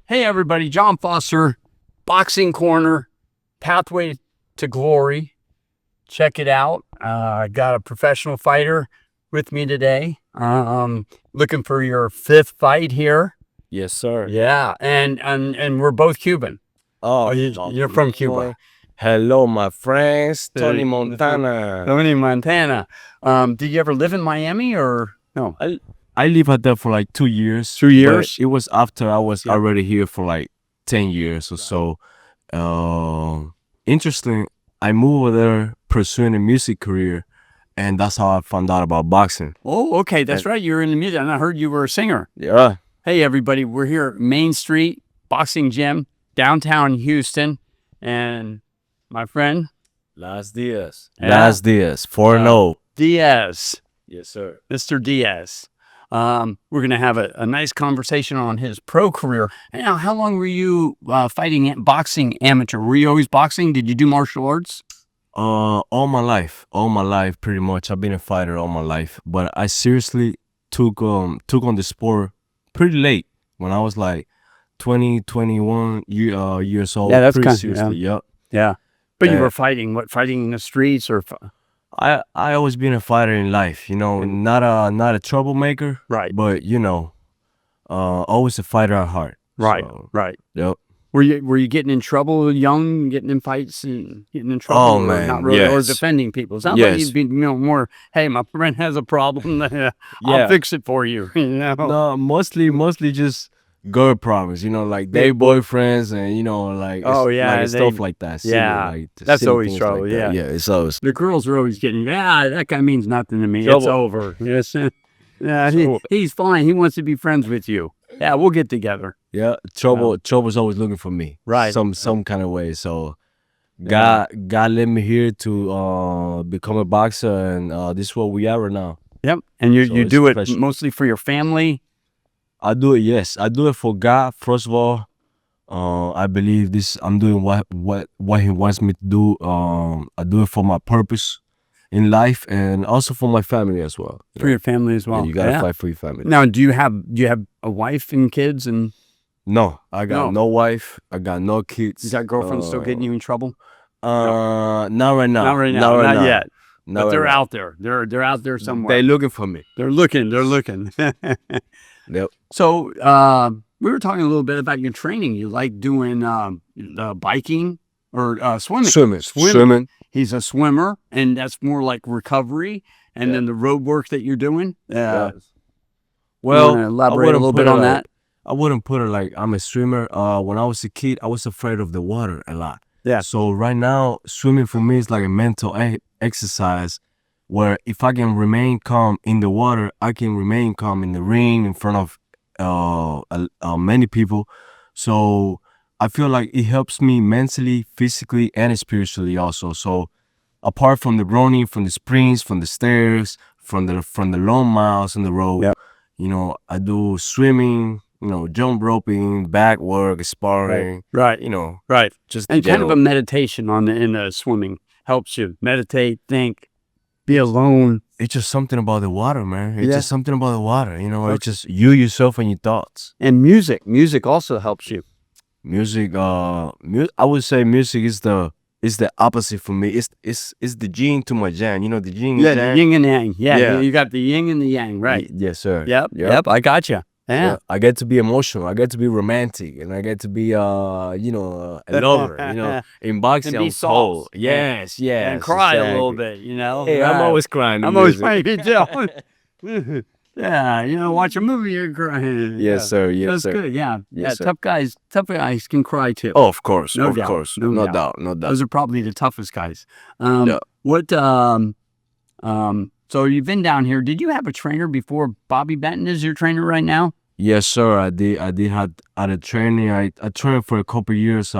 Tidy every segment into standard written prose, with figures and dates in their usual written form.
Hey, everybody, John Foster, Boxing Corner, Pathway to Glory. Check it out. I got a professional fighter with me today. Looking for your fifth fight here. Yes, sir. Yeah, and we're both Cuban. Oh, You're from Cuba. Hello, my friends. Tony Montana. Tony Montana. Did you ever live in Miami or no? I lived out there for like 2 years. 2 years? It was after I was already here for like 10 years or so. Interesting. I moved over there pursuing a music career, and that's how I found out about boxing. Oh, okay. That's right. You're in the music, and I heard you were a singer. Yeah. Hey, everybody. We're here at Main Street Boxing Gym, downtown Houston, and my friend Lazaro Diaz. Yeah. Lazaro Diaz. 4-0. Diaz, Yes, sir. Mr. Diaz. We're going to have a nice conversation on his pro career. Now, how long were you fighting boxing amateur? Were you always boxing? Did you do martial arts? All my life, pretty much. I've been a fighter all my life, but I seriously took on the sport pretty late when I was like 20, 21 years old. Yeah, that's pretty kind of seriously. Yep. Yeah. But you were fighting in the streets or? I always been a fighter in life, not a troublemaker, Right. but always a fighter at heart. Right. So, Right. yep. Were you getting in trouble young, getting in fights and getting in trouble? Oh, or man, not really, or yes. defending people. It sounds like Yes. you'd be more, hey, my friend has a problem. I'll fix it for you. No, mostly just girl problems, like they boyfriends and like stuff like that. Silly, yeah, like, that's silly always things trouble. like that. Yeah, it's always the girls are always getting, that guy means nothing to me. Trouble. It's over. Yes. Yeah, So- he's fine. He wants to be friends with you. Yeah, we'll get together. trouble's always looking for me, Right. Some kind of way. So God led me here to become a boxer, and this is what we are right now. Yep. And you it's do it special. mostly for your family. I do it. Yes, I do it for God. First of all, I believe this. I'm doing what He wants me to do. I do it for my purpose in life, and also for my family as well. For your family as well. You gotta Yeah. fight for your family. Now, do you have a wife and kids and No, I got no wife. I got no kids. is that girlfriend still getting you in trouble? Not right now. Not right now. Not yet. Not But they're right now. out there. They're out there somewhere. They looking for me. They're looking. Yep. So we were talking a little bit about your training. You like doing biking or swimming. Swimming. He's a swimmer, and that's more like recovery. And then the road work that you're doing. Yes. You Well, wanna elaborate a wouldn't little put bit it on like- that. I wouldn't put it like I'm a swimmer. When I was a kid, I was afraid of the water a lot. Yeah. So right now, swimming for me is like a mental exercise, where if I can remain calm in the water, I can remain calm in the ring in front of many people. So I feel like it helps me mentally, physically, and spiritually also. So apart from the running, from the sprints, from the stairs, from the long miles on the road, Yep. I do swimming, jump roping, back work, sparring, Right. Right. just And kind of a general- meditation in the swimming helps you meditate, think, be alone. It's just something about the water, man. It's Yeah. just something about the water, It's just you, yourself, and your thoughts. And music also helps you. Music, I would say music is the opposite for me. It's the yin to my yang. The yin Yeah, and the yang. yin and yang. Yeah, Yeah. you got the yin and the yang, right? Yes, sir. Yep, I got you. Yeah. I get to be emotional. I get to be romantic, and I get to be, a lover. In boxing, And be I'm cold. soft. Yes, yes. And cry a little exactly. bit, Hey, I'm Right. always crying. in I'm always music. trying to tell. Yeah, watch a movie, you're crying. Yes, Yeah. sir. Yes, That's sir. good. Yeah, Yes, sir. Tough guys can cry too. Oh, of course, No of doubt, course, no no doubt. doubt, no doubt. Those are probably the toughest guys. Yeah. What? So you've been down here. Did you have a trainer before? Bobby Benton is your trainer right now. Yes, sir. I did had a training. I trained for a couple of years.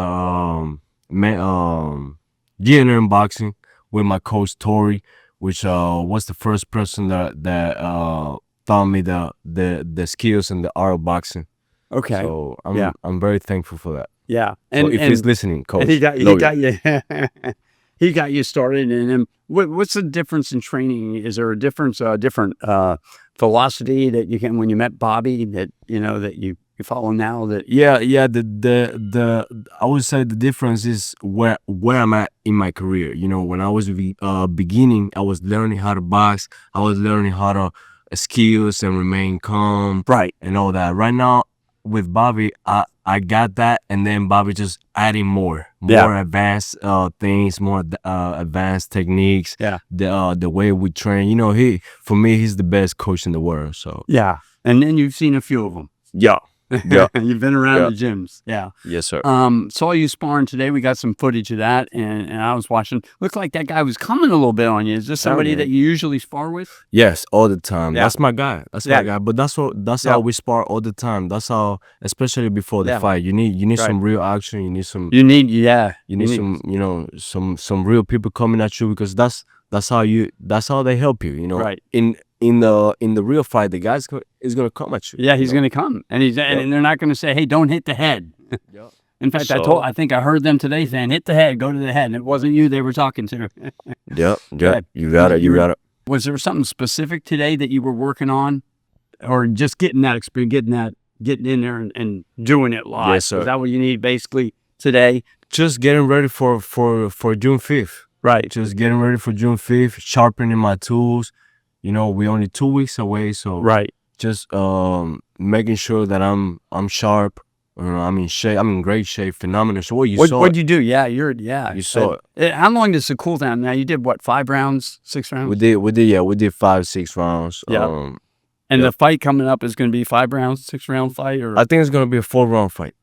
GNR boxing with my coach Tori, which was the first person that taught me the skills and the art of boxing. Okay. So Yeah. I'm very thankful for that. Yeah. So if he's listening, coach, and he got love you. you. He got you started. And what's the difference in training? Is there a difference? Different velocity that you can when you met Bobby that that you you follow now that Yeah, yeah. I would say the difference is where I'm at in my career. You know, when I was beginning, I was learning how to box. I was learning how to skills and remain calm, right. and all that. Right now with Bobby, I got that, and then Bobby just adding more advanced things, more advanced techniques. Yeah. The way we train. You know, for me, he's the best coach in the world. So Yeah. And then you've seen a few of them. yeah. Yeah. You've been around the gyms. Yeah. Yes, sir. Saw you sparring today. We got some footage of that, and I was watching. Looked like that guy was coming a little bit on you. Is this somebody that you usually spar with? Yes, all the time. Yeah. That's my guy. That's my guy. But that's how we spar all the time. That's how, especially before the fight, you need some real action. You need some. You need some, you know, some real people coming at you, because that's how they help you. You know, right. In the real fight, the guy's is gonna come at you. Yeah, he's gonna come, and and they're not gonna say, "Hey, don't hit the head." Yep. In fact, I think I heard them today saying, "Hit the head, go to the head," and it wasn't you they were talking to. Yep. You got it. Was there something specific today that you were working on, or just getting that experience, getting in there and doing it live? Yes, sir. Is that what you need basically today? Just getting ready for June 5th. Right. Just getting ready for June 5th, sharpening my tools. You know, we're only 2 weeks away, so right. Just making sure that I'm sharp. I'm in shape. I'm in great shape. Phenomenal. So what'd you do? Yeah, you saw it. How long does the cool down? Now you did what? 5 rounds, 6 rounds? We did 5-6 rounds. Yeah. And the fight coming up is going to be 5 rounds, 6-round fight, or I think it's going to be a 4-round fight.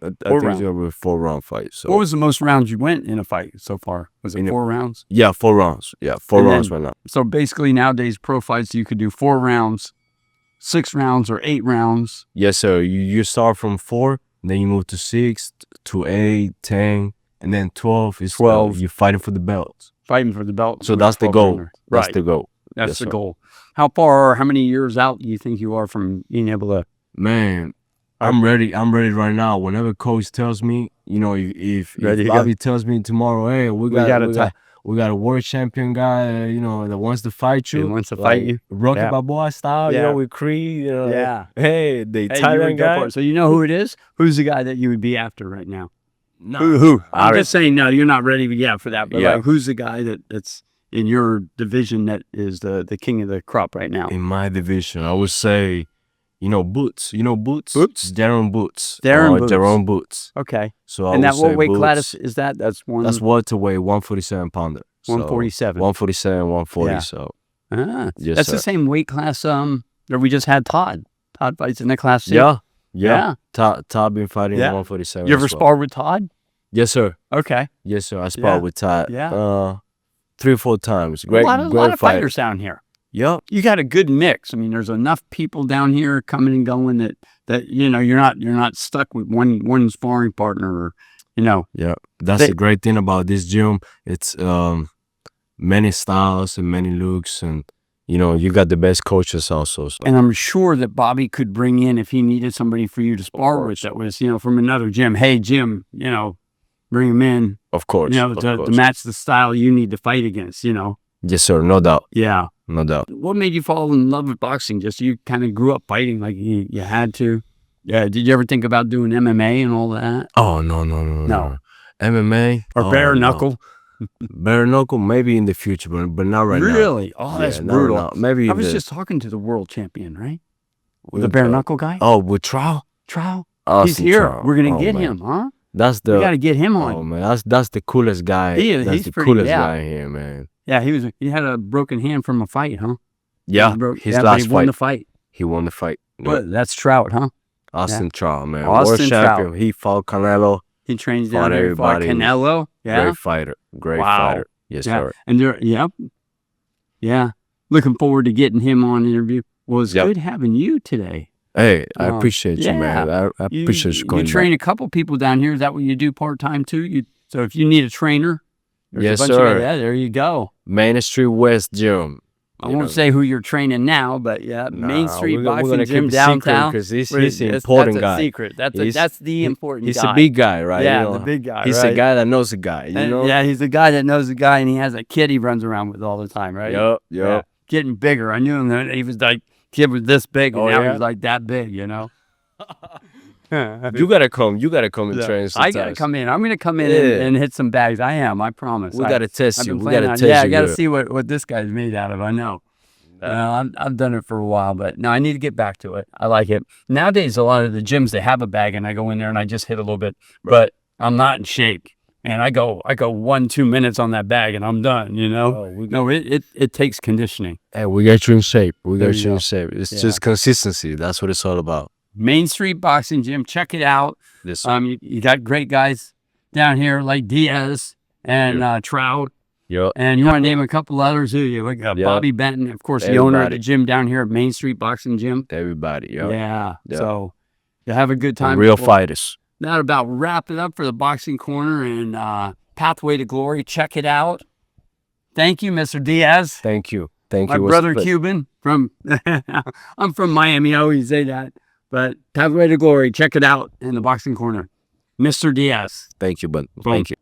I think round. it's going to be a 4-round fight. So what was the most rounds you went in a fight so far? Was it 4 rounds? Yeah, 4 rounds. Yeah, 4 rounds right now. So basically nowadays pro fights, you could do 4 rounds, 6 rounds, or 8 rounds. Yes, sir. You start from 4, then you move to 6, to 8, 10, and then 12 is 12. You're fighting for the belt. Fighting for the belt. So that's the goal. That's right. the goal. That's the goal. How far or how many years out do you think you are from being able to? Man, I'm ready. I'm ready right now. Whenever coach tells me, you know, if Bobby tells me tomorrow, hey, we got a world champion guy, you know, that wants to fight you. He wants to fight you. Rocky Balboa style, you know, with Creed. You know, Hey, the Italian guy. So you know who it is? Who's the guy that you would be after right now? No. Who? I'm just saying, no, you're not ready yet for that. But like, who's the guy that's in your division that is the king of the crop right now? In my division, I would say, you know, Boots. You know Boots? Boots? Jerome Boots. Jerome Boots. Okay. So and that what weight class is that? That's welterweight, 147 pounder. 147. 147, 140. Yeah. So yes, that's the same weight class. That we just had Todd. Todd fights in that class too. Yeah. Todd been fighting 147. You ever sparred with Todd? Yes, sir. Okay. Yes, sir. I sparred with Todd. Yeah. 3 or 4 times. Great, a lot of fighters down here. Yep. You got a good mix. I mean, there's enough people down here coming and going that you know you're not stuck with one sparring partner, or you know. Yeah, that's the great thing about this gym. It's many styles and many looks, and you know you got the best coaches also. So. And I'm sure that Bobby could bring in, if he needed somebody for you to spar with that was from another gym. Hey, Jim, bring him in. Of course. To match the style you need to fight against. Yes, sir. No doubt. Yeah. No doubt. What made you fall in love with boxing? Just you kind of grew up fighting, like you had to. Yeah. Did you ever think about doing MMA and all that? Oh, no. MMA or bare knuckle? Bare knuckle, maybe in the future, but not right now. Really? Oh, that's brutal. Right maybe I was just talking to the world champion, right? The bare knuckle guy. Oh, with Trial. He's here. We're gonna get him, huh? We got to get him on. Oh man, that's the coolest guy. He's the coolest guy here, man. Yeah, he had a broken hand from a fight, huh? Yeah, his last fight. He won the fight. He won the fight. But that's Trout, huh? Austin Trout, man. World champion. Trout. He fought Canelo. He trains down there. Fought Canelo. Yeah. Great fighter. Fighter. Yes, sir. And yeah. Looking forward to getting him on interview. Well, it's good having you today. Hey, I appreciate you, man. I appreciate you coming. You train a couple people down here. Is that what you do part time too? So if you need a trainer, yes, sir. There you go. Main Street West Gym. I won't say who you're training now, but Main Street Boxing Gym downtown. Because he's an important guy. That's a secret. That's the important guy. He's a big guy, right? Yeah, the big guy. He's a guy that knows a guy, you know? Yeah, he's a guy that knows a guy, and he has a kid he runs around with all the time, right? Yep. Yeah. Getting bigger. I knew him. He was like, kid was this big, and now he's like that big, You gotta come. You gotta come and Yeah. train I sometimes. gotta come in. I'm gonna come in Yeah. and hit some bags. I am. I promise. We gotta test I've you. been We planning gotta on- test Yeah, I you. gotta Good. see what this guy's made out of. I know. I've done it for a while, but no, I need to get back to it. I like it. Nowadays, a lot of the gyms, they have a bag and I go in there and I just hit a little bit, but I'm not in shape. And I go 1-2 minutes on that bag and I'm done, you know? No, it takes conditioning. Hey, we got you in shape. We There got you you in go. shape. It's Yeah. just consistency. That's what it's all about. Main Street Boxing Gym, check it out. This You got great guys down here like Diaz and Trout. Yup. And you want to name a couple others, who you like? Yeah. Bobby Benton, of course, the owner of the Everybody. gym down here at Main Street Boxing Gym. Everybody. Yup. Yeah. Yeah. So you have a good time. Real Well, fighters. that about wrap it up for the Boxing Corner and Pathway to Glory. Check it out. Thank you, Mr. Diaz. Thank you. Thank My you. It was a brother pleasure. Cuban from I'm from Miami. I always say that. But Pathway to Glory, check it out in the Boxing Corner. Mr. Diaz. Thank you, but Boom. thank you.